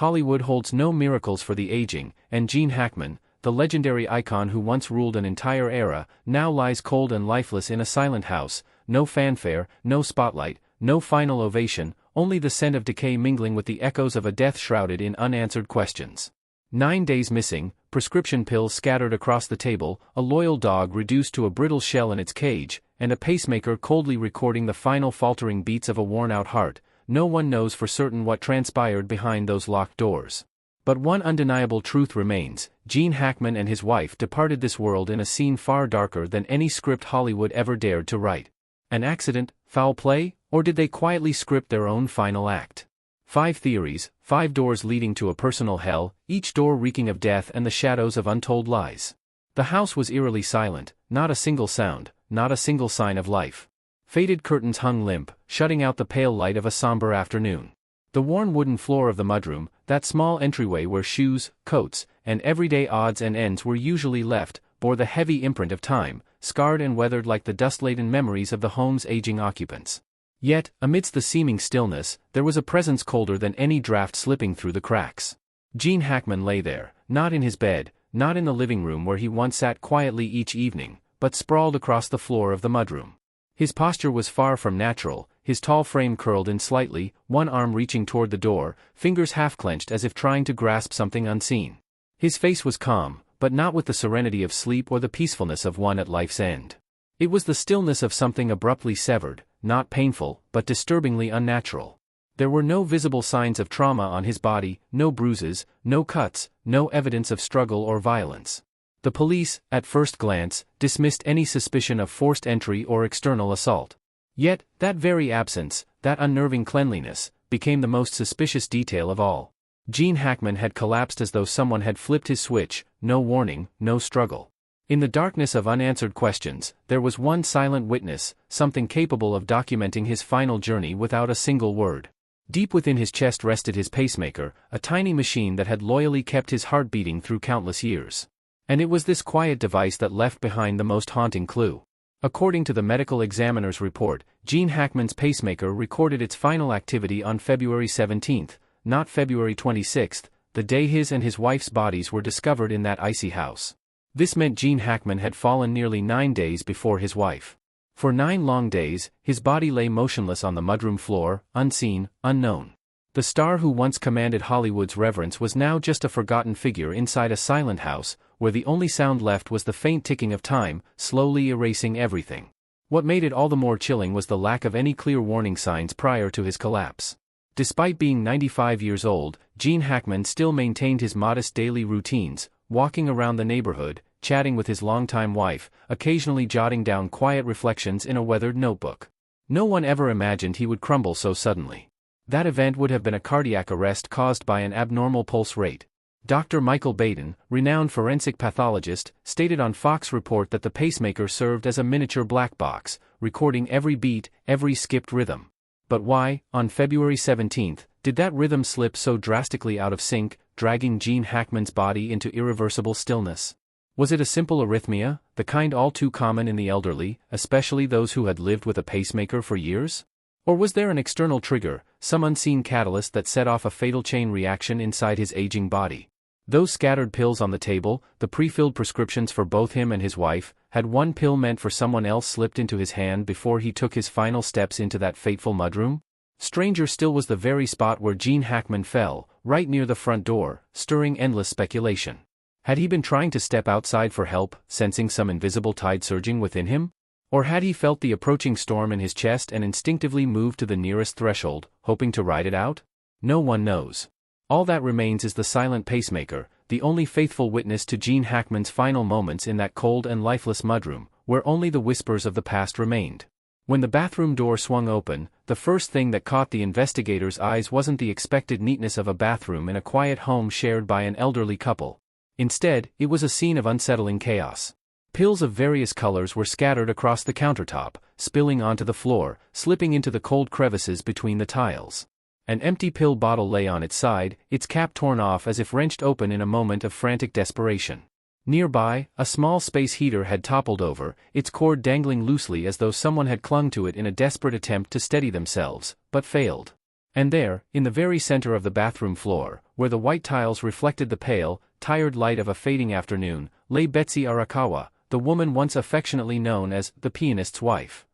Hollywood holds no miracles for the aging, and Gene Hackman, the legendary icon who once ruled an entire era, now lies cold and lifeless in a silent house. No fanfare, no spotlight, no final ovation, only the scent of decay mingling with the echoes of a death shrouded in unanswered questions. 9 days missing, prescription pills scattered across the table, a loyal dog reduced to a brittle shell in its cage, and a pacemaker coldly recording the final faltering beats of a worn-out heart. No one knows for certain what transpired behind those locked doors. But one undeniable truth remains: Gene Hackman and his wife departed this world in a scene far darker than any script Hollywood ever dared to write. An accident, foul play, or did they quietly script their own final act? 5 theories, 5 doors leading to a personal hell, each door reeking of death and the shadows of untold lies. The house was eerily silent, not a single sound, not a single sign of life. Faded curtains hung limp, shutting out the pale light of a somber afternoon. The worn wooden floor of the mudroom, that small entryway where shoes, coats, and everyday odds and ends were usually left, bore the heavy imprint of time, scarred and weathered like the dust-laden memories of the home's aging occupants. Yet, amidst the seeming stillness, there was a presence colder than any draft slipping through the cracks. Gene Hackman lay there, not in his bed, not in the living room where he once sat quietly each evening, but sprawled across the floor of the mudroom. His posture was far from natural, his tall frame curled in slightly, one arm reaching toward the door, fingers half-clenched as if trying to grasp something unseen. His face was calm, but not with the serenity of sleep or the peacefulness of one at life's end. It was the stillness of something abruptly severed, not painful, but disturbingly unnatural. There were no visible signs of trauma on his body, no bruises, no cuts, no evidence of struggle or violence. The police, at first glance, dismissed any suspicion of forced entry or external assault. Yet, that very absence, that unnerving cleanliness, became the most suspicious detail of all. Gene Hackman had collapsed as though someone had flipped his switch, no warning, no struggle. In the darkness of unanswered questions, there was one silent witness, something capable of documenting his final journey without a single word. Deep within his chest rested his pacemaker, a tiny machine that had loyally kept his heart beating through countless years. And it was this quiet device that left behind the most haunting clue. According to the medical examiner's report, Gene Hackman's pacemaker recorded its final activity on February 17, not February 26, the day his and his wife's bodies were discovered in that icy house. This meant Gene Hackman had fallen nearly 9 days before his wife. For 9 long days, his body lay motionless on the mudroom floor, unseen, unknown. The star who once commanded Hollywood's reverence was now just a forgotten figure inside a silent house, where the only sound left was the faint ticking of time, slowly erasing everything. What made it all the more chilling was the lack of any clear warning signs prior to his collapse. Despite being 95 years old, Gene Hackman still maintained his modest daily routines, walking around the neighborhood, chatting with his longtime wife, occasionally jotting down quiet reflections in a weathered notebook. No one ever imagined he would crumble so suddenly. That event would have been a cardiac arrest caused by an abnormal pulse rate. Dr. Michael Baden, renowned forensic pathologist, stated on Fox Report that the pacemaker served as a miniature black box, recording every beat, every skipped rhythm. But why, on February 17, did that rhythm slip so drastically out of sync, dragging Gene Hackman's body into irreversible stillness? Was it a simple arrhythmia, the kind all too common in the elderly, especially those who had lived with a pacemaker for years? Or was there an external trigger, some unseen catalyst that set off a fatal chain reaction inside his aging body? Those scattered pills on the table, the pre-filled prescriptions for both him and his wife, had one pill meant for someone else slipped into his hand before he took his final steps into that fateful mudroom? Stranger still was the very spot where Gene Hackman fell, right near the front door, stirring endless speculation. Had he been trying to step outside for help, sensing some invisible tide surging within him? Or had he felt the approaching storm in his chest and instinctively moved to the nearest threshold, hoping to ride it out? No one knows. All that remains is the silent pacemaker, the only faithful witness to Gene Hackman's final moments in that cold and lifeless mudroom, where only the whispers of the past remained. When the bathroom door swung open, the first thing that caught the investigators' eyes wasn't the expected neatness of a bathroom in a quiet home shared by an elderly couple. Instead, it was a scene of unsettling chaos. Pills of various colors were scattered across the countertop, spilling onto the floor, slipping into the cold crevices between the tiles. An empty pill bottle lay on its side, its cap torn off as if wrenched open in a moment of frantic desperation. Nearby, a small space heater had toppled over, its cord dangling loosely as though someone had clung to it in a desperate attempt to steady themselves, but failed. And there, in the very center of the bathroom floor, where the white tiles reflected the pale, tired light of a fading afternoon, lay Betsy Arakawa, the woman once affectionately known as the pianist's wife.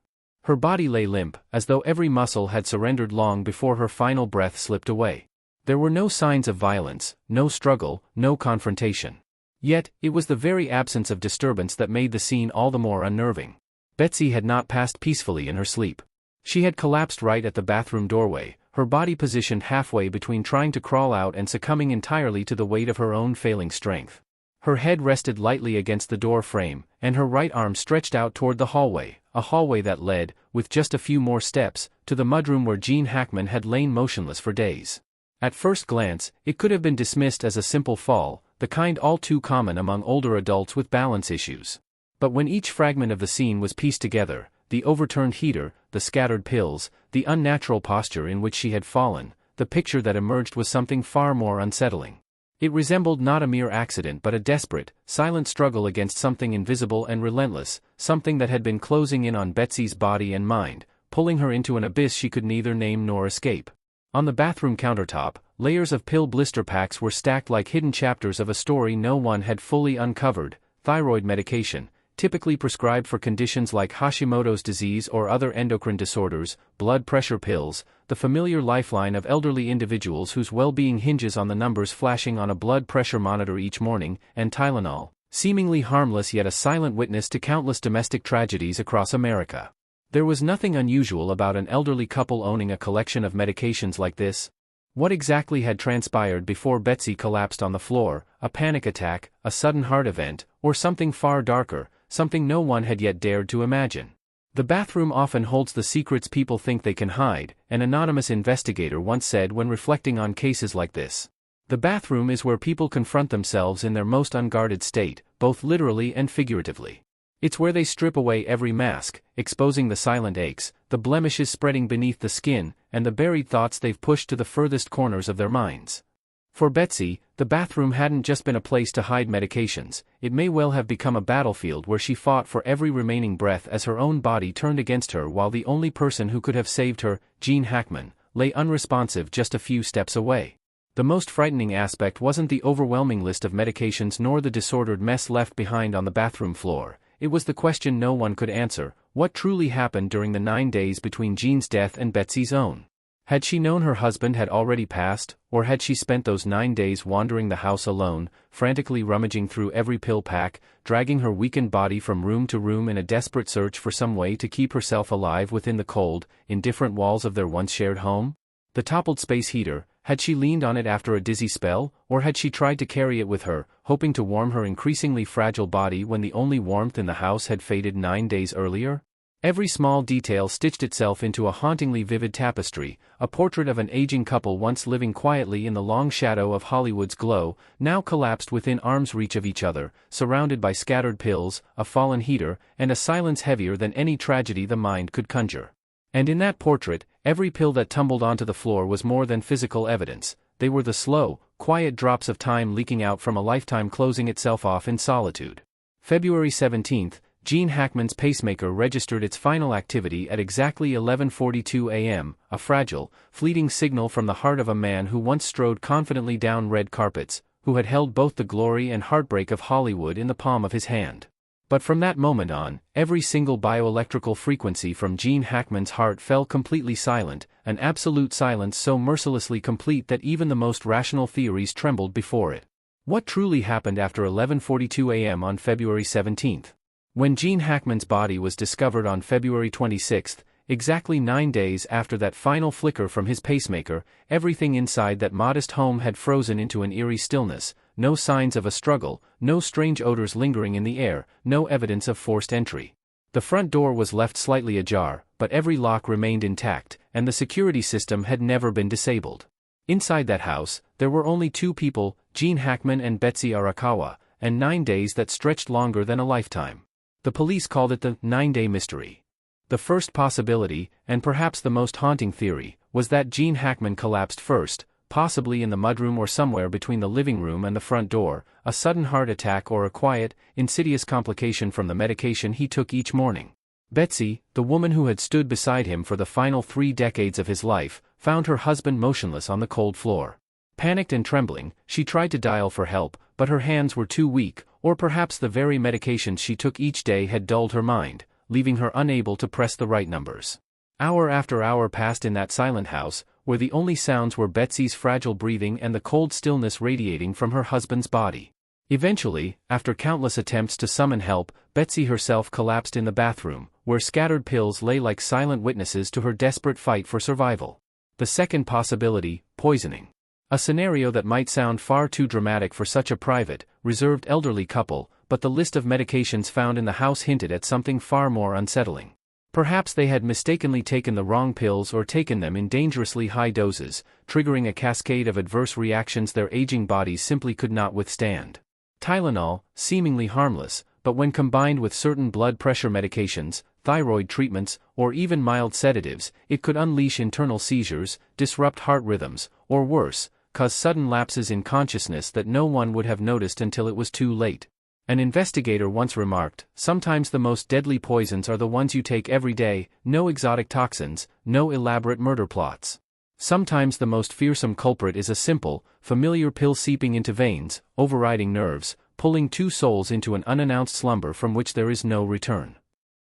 Her body lay limp, as though every muscle had surrendered long before her final breath slipped away. There were no signs of violence, no struggle, no confrontation. Yet, it was the very absence of disturbance that made the scene all the more unnerving. Betsy had not passed peacefully in her sleep. She had collapsed right at the bathroom doorway, her body positioned halfway between trying to crawl out and succumbing entirely to the weight of her own failing strength. Her head rested lightly against the door frame, and her right arm stretched out toward the hallway, a hallway that led, with just a few more steps, to the mudroom where Gene Hackman had lain motionless for days. At first glance, it could have been dismissed as a simple fall, the kind all too common among older adults with balance issues. But when each fragment of the scene was pieced together, the overturned heater, the scattered pills, the unnatural posture in which she had fallen, the picture that emerged was something far more unsettling. It resembled not a mere accident but a desperate, silent struggle against something invisible and relentless, something that had been closing in on Betsy's body and mind, pulling her into an abyss she could neither name nor escape. On the bathroom countertop, layers of pill blister packs were stacked like hidden chapters of a story no one had fully uncovered: thyroid medication, typically prescribed for conditions like Hashimoto's disease or other endocrine disorders; blood pressure pills, the familiar lifeline of elderly individuals whose well-being hinges on the numbers flashing on a blood pressure monitor each morning; and Tylenol, seemingly harmless yet a silent witness to countless domestic tragedies across America. There was nothing unusual about an elderly couple owning a collection of medications like this. What exactly had transpired before Betsy collapsed on the floor? A panic attack, a sudden heart event, or something far darker, something no one had yet dared to imagine? The bathroom often holds the secrets people think they can hide, an anonymous investigator once said when reflecting on cases like this. The bathroom is where people confront themselves in their most unguarded state, both literally and figuratively. It's where they strip away every mask, exposing the silent aches, the blemishes spreading beneath the skin, and the buried thoughts they've pushed to the furthest corners of their minds. For Betsy, the bathroom hadn't just been a place to hide medications, it may well have become a battlefield where she fought for every remaining breath as her own body turned against her while the only person who could have saved her, Gene Hackman, lay unresponsive just a few steps away. The most frightening aspect wasn't the overwhelming list of medications nor the disordered mess left behind on the bathroom floor. It was the question no one could answer: what truly happened during the 9 days between Gene's death and Betsy's own? Had she known her husband had already passed, or had she spent those 9 days wandering the house alone, frantically rummaging through every pill pack, dragging her weakened body from room to room in a desperate search for some way to keep herself alive within the cold, indifferent walls of their once shared home? The toppled space heater, had she leaned on it after a dizzy spell, or had she tried to carry it with her, hoping to warm her increasingly fragile body when the only warmth in the house had faded 9 days earlier? Every small detail stitched itself into a hauntingly vivid tapestry, a portrait of an aging couple once living quietly in the long shadow of Hollywood's glow, now collapsed within arm's reach of each other, surrounded by scattered pills, a fallen heater, and a silence heavier than any tragedy the mind could conjure. And in that portrait, every pill that tumbled onto the floor was more than physical evidence. They were the slow, quiet drops of time leaking out from a lifetime closing itself off in solitude. February 17th, Gene Hackman's pacemaker registered its final activity at exactly 11:42 a.m., a fragile, fleeting signal from the heart of a man who once strode confidently down red carpets, who had held both the glory and heartbreak of Hollywood in the palm of his hand. But from that moment on, every single bioelectrical frequency from Gene Hackman's heart fell completely silent, an absolute silence so mercilessly complete that even the most rational theories trembled before it. What truly happened after 11:42 a.m. on February 17th? When Gene Hackman's body was discovered on February 26th, exactly 9 days after that final flicker from his pacemaker, everything inside that modest home had frozen into an eerie stillness. No signs of a struggle, no strange odors lingering in the air, no evidence of forced entry. The front door was left slightly ajar, but every lock remained intact, and the security system had never been disabled. Inside that house, there were only two people, Gene Hackman and Betsy Arakawa, and 9 days that stretched longer than a lifetime. The police called it the 9-day mystery. The first possibility, and perhaps the most haunting theory, was that Gene Hackman collapsed first, possibly in the mudroom or somewhere between the living room and the front door, a sudden heart attack or a quiet, insidious complication from the medication he took each morning. Betsy, the woman who had stood beside him for the final 3 decades of his life, found her husband motionless on the cold floor. Panicked and trembling, she tried to dial for help, but her hands were too weak, or perhaps the very medications she took each day had dulled her mind, leaving her unable to press the right numbers. Hour after hour passed in that silent house, where the only sounds were Betsy's fragile breathing and the cold stillness radiating from her husband's body. Eventually, after countless attempts to summon help, Betsy herself collapsed in the bathroom, where scattered pills lay like silent witnesses to her desperate fight for survival. The second possibility, poisoning. A scenario that might sound far too dramatic for such a private, reserved elderly couple, but the list of medications found in the house hinted at something far more unsettling. Perhaps they had mistakenly taken the wrong pills or taken them in dangerously high doses, triggering a cascade of adverse reactions their aging bodies simply could not withstand. Tylenol, seemingly harmless, but when combined with certain blood pressure medications, thyroid treatments, or even mild sedatives, it could unleash internal seizures, disrupt heart rhythms, or worse, cause sudden lapses in consciousness that no one would have noticed until it was too late. An investigator once remarked, "Sometimes the most deadly poisons are the ones you take every day, no exotic toxins, no elaborate murder plots. Sometimes the most fearsome culprit is a simple, familiar pill seeping into veins, overriding nerves, pulling two souls into an unannounced slumber from which there is no return."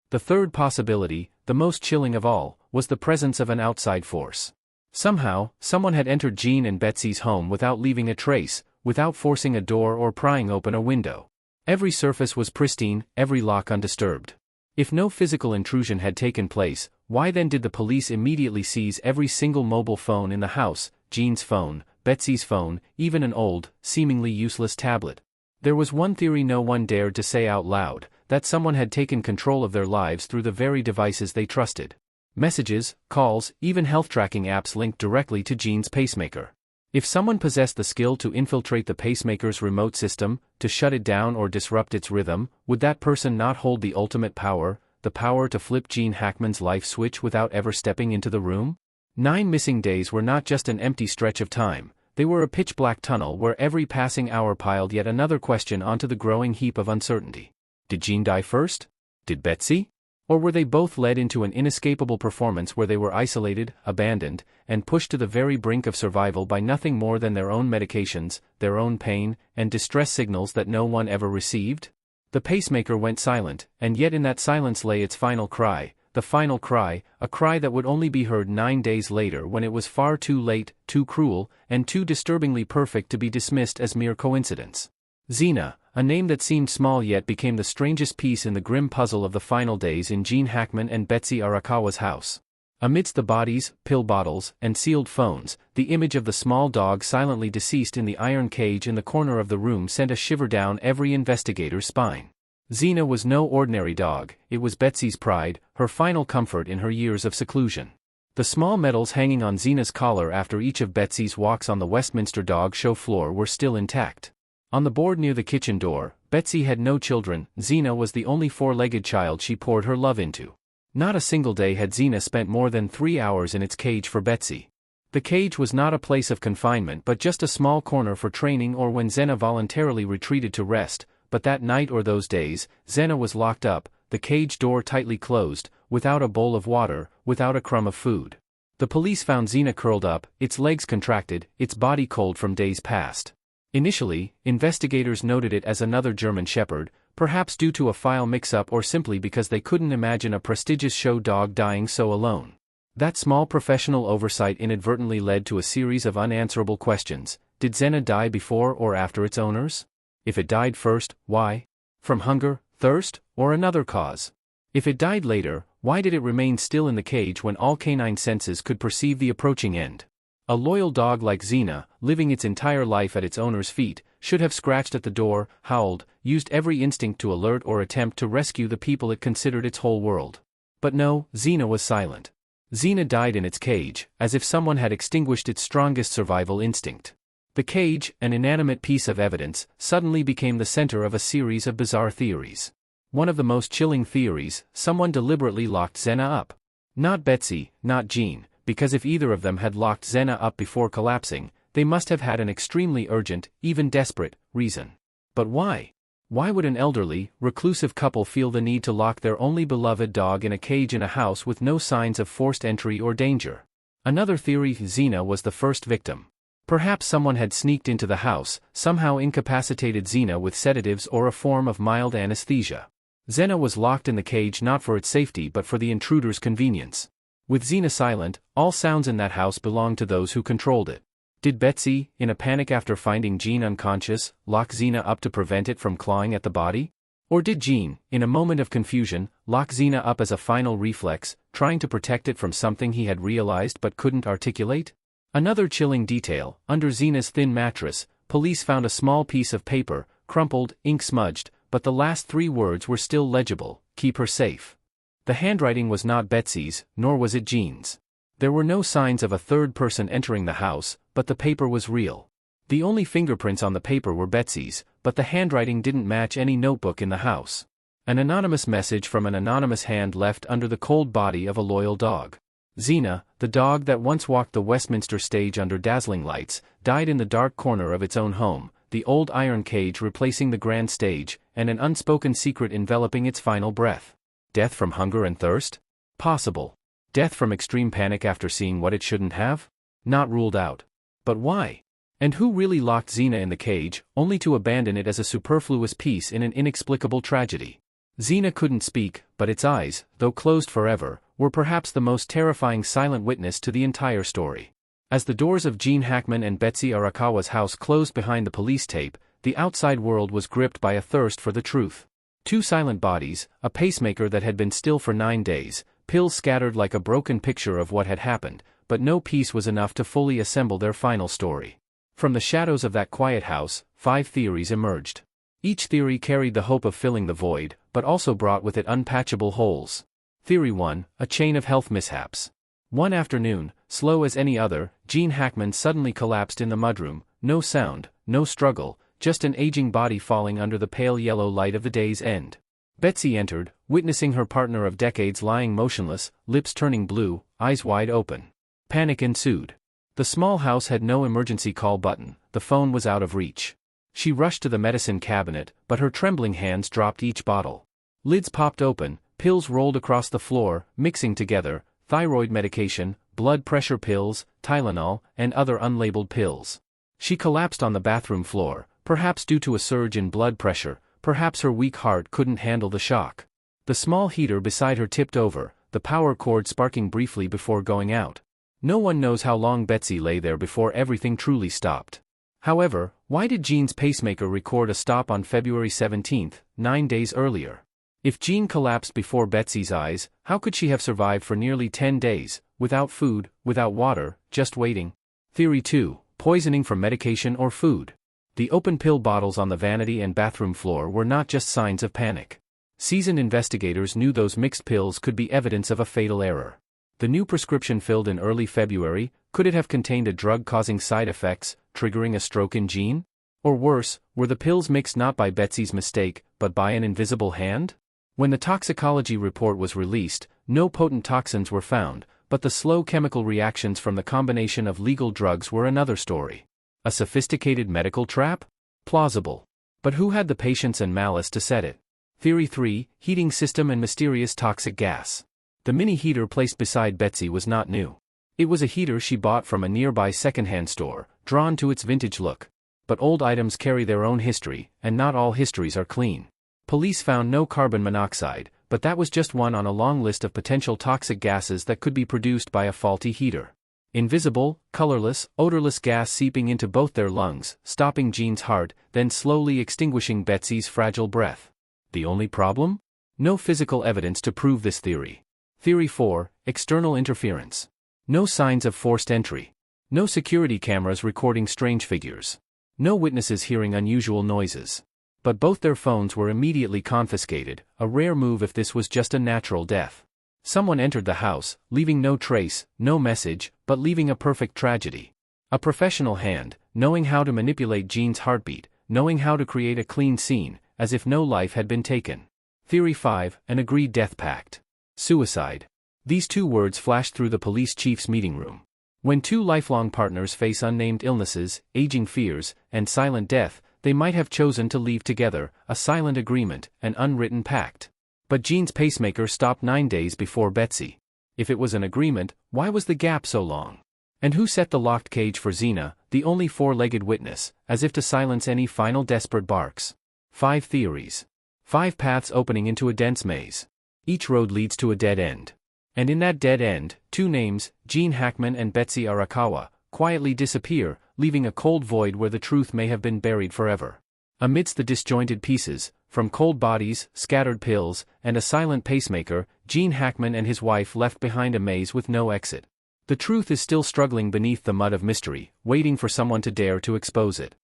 The third possibility, the most chilling of all, was the presence of an outside force. Somehow, someone had entered Gene and Betsy's home without leaving a trace, without forcing a door or prying open a window. Every surface was pristine, every lock undisturbed. If no physical intrusion had taken place, why then did the police immediately seize every single mobile phone in the house, Gene's phone, Betsy's phone, even an old, seemingly useless tablet? There was one theory no one dared to say out loud, that someone had taken control of their lives through the very devices they trusted. Messages, calls, even health tracking apps linked directly to Gene's pacemaker. If someone possessed the skill to infiltrate the pacemaker's remote system, to shut it down or disrupt its rhythm, would that person not hold the ultimate power, the power to flip Gene Hackman's life switch without ever stepping into the room? 9 missing days were not just an empty stretch of time, they were a pitch-black tunnel where every passing hour piled yet another question onto the growing heap of uncertainty. Did Gene die first? Did Betsy? Or were they both led into an inescapable performance where they were isolated, abandoned, and pushed to the very brink of survival by nothing more than their own medications, their own pain, and distress signals that no one ever received? The pacemaker went silent, and yet in that silence lay its final cry, the final cry, a cry that would only be heard 9 days later when it was far too late, too cruel, and too disturbingly perfect to be dismissed as mere coincidence. Xena, a name that seemed small yet became the strangest piece in the grim puzzle of the final days in Gene Hackman and Betsy Arakawa's house. Amidst the bodies, pill bottles, and sealed phones, the image of the small dog silently deceased in the iron cage in the corner of the room sent a shiver down every investigator's spine. Xena was no ordinary dog, it was Betsy's pride, her final comfort in her years of seclusion. The small medals hanging on Xena's collar after each of Betsy's walks on the Westminster dog show floor were still intact. On the board near the kitchen door, Betsy had no children, Xena was the only 4-legged child she poured her love into. Not a single day had Xena spent more than 3 hours in its cage for Betsy. The cage was not a place of confinement but just a small corner for training or when Xena voluntarily retreated to rest, but that night or those days, Xena was locked up, the cage door tightly closed, without a bowl of water, without a crumb of food. The police found Xena curled up, its legs contracted, its body cold from days past. Initially, investigators noted it as another German Shepherd, perhaps due to a file mix-up or simply because they couldn't imagine a prestigious show dog dying so alone. That small professional oversight inadvertently led to a series of unanswerable questions. Did Xena die before or after its owners? If it died first, why? From hunger, thirst, or another cause? If it died later, why did it remain still in the cage when all canine senses could perceive the approaching end? A loyal dog like Xena, living its entire life at its owner's feet, should have scratched at the door, howled, used every instinct to alert or attempt to rescue the people it considered its whole world. But no, Xena was silent. Xena died in its cage, as if someone had extinguished its strongest survival instinct. The cage, an inanimate piece of evidence, suddenly became the center of a series of bizarre theories. One of the most chilling theories, someone deliberately locked Xena up. Not Betsy, not Gene, because if either of them had locked Xena up before collapsing, they must have had an extremely urgent, even desperate, reason. But why? Why would an elderly, reclusive couple feel the need to lock their only beloved dog in a cage in a house with no signs of forced entry or danger? Another theory: Xena was the first victim. Perhaps someone had sneaked into the house, somehow incapacitated Xena with sedatives or a form of mild anesthesia. Xena was locked in the cage not for its safety but for the intruder's convenience. With Xena silent, all sounds in that house belonged to those who controlled it. Did Betsy, in a panic after finding Gene unconscious, lock Xena up to prevent it from clawing at the body? Or did Gene, in a moment of confusion, lock Xena up as a final reflex, trying to protect it from something he had realized but couldn't articulate? Another chilling detail: under Xena's thin mattress, police found a small piece of paper, crumpled, ink-smudged, but the last 3 words were still legible: "Keep her safe." The handwriting was not Betsy's, nor was it Gene's. There were no signs of a third person entering the house, but the paper was real. The only fingerprints on the paper were Betsy's, but the handwriting didn't match any notebook in the house. An anonymous message from an anonymous hand left under the cold body of a loyal dog. Xena, the dog that once walked the Westminster stage under dazzling lights, died in the dark corner of its own home, the old iron cage replacing the grand stage, and an unspoken secret enveloping its final breath. Death from hunger and thirst? Possible. Death from extreme panic after seeing what it shouldn't have? Not ruled out. But why? And who really locked Xena in the cage, only to abandon it as a superfluous piece in an inexplicable tragedy? Xena couldn't speak, but its eyes, though closed forever, were perhaps the most terrifying silent witness to the entire story. As the doors of Gene Hackman and Betsy Arakawa's house closed behind the police tape, the outside world was gripped by a thirst for the truth. 2 silent bodies, a pacemaker that had been still for 9 days, pills scattered like a broken picture of what had happened, but no piece was enough to fully assemble their final story. From the shadows of that quiet house, 5 theories emerged. Each theory carried the hope of filling the void, but also brought with it unpatchable holes. Theory 1, a chain of health mishaps. One afternoon, slow as any other, Gene Hackman suddenly collapsed in the mudroom, no sound, no struggle, just an aging body falling under the pale yellow light of the day's end. Betsy entered, witnessing her partner of decades lying motionless, lips turning blue, eyes wide open. Panic ensued. The small house had no emergency call button, the phone was out of reach. She rushed to the medicine cabinet, but her trembling hands dropped each bottle. Lids popped open, pills rolled across the floor, mixing together: thyroid medication, blood pressure pills, Tylenol, and other unlabeled pills. She collapsed on the bathroom floor, perhaps due to a surge in blood pressure, perhaps her weak heart couldn't handle the shock. The small heater beside her tipped over, the power cord sparking briefly before going out. No one knows how long Betsy lay there before everything truly stopped. However, why did Gene's pacemaker record a stop on February 17, 9 days earlier? If Gene collapsed before Betsy's eyes, how could she have survived for nearly 10 days, without food, without water, just waiting? Theory 2, poisoning from medication or food. The open pill bottles on the vanity and bathroom floor were not just signs of panic. Seasoned investigators knew those mixed pills could be evidence of a fatal error. The new prescription filled in early February, could it have contained a drug causing side effects, triggering a stroke in Gene? Or worse, were the pills mixed not by Betsy's mistake, but by an invisible hand? When the toxicology report was released, no potent toxins were found, but the slow chemical reactions from the combination of legal drugs were another story. A sophisticated medical trap? Plausible. But who had the patience and malice to set it? Theory 3, heating system and mysterious toxic gas. The mini heater placed beside Betsy was not new. It was a heater she bought from a nearby secondhand store, drawn to its vintage look. But old items carry their own history, and not all histories are clean. Police found no carbon monoxide, but that was just one on a long list of potential toxic gases that could be produced by a faulty heater. Invisible, colorless, odorless gas seeping into both their lungs, stopping Gene's heart, then slowly extinguishing Betsy's fragile breath. The only problem? No physical evidence to prove this theory. Theory 4, external interference. No signs of forced entry. No security cameras recording strange figures. No witnesses hearing unusual noises. But both their phones were immediately confiscated, a rare move if this was just a natural death. Someone entered the house, leaving no trace, no message, but leaving a perfect tragedy. A professional hand, knowing how to manipulate Gene's heartbeat, knowing how to create a clean scene, as if no life had been taken. Theory 5, an agreed death pact. Suicide. These 2 words flashed through the police chief's meeting room. When 2 lifelong partners face unnamed illnesses, aging fears, and silent death, they might have chosen to leave together, a silent agreement, an unwritten pact. But Gene's pacemaker stopped 9 days before Betsy. If it was an agreement, why was the gap so long? And who set the locked cage for Xena, the only four-legged witness, as if to silence any final desperate barks? 5 theories. 5 paths opening into a dense maze. Each road leads to a dead end. And in that dead end, 2 names, Gene Hackman and Betsy Arakawa, quietly disappear, leaving a cold void where the truth may have been buried forever. Amidst the disjointed pieces, from cold bodies, scattered pills, and a silent pacemaker, Gene Hackman and his wife left behind a maze with no exit. The truth is still struggling beneath the mud of mystery, waiting for someone to dare to expose it.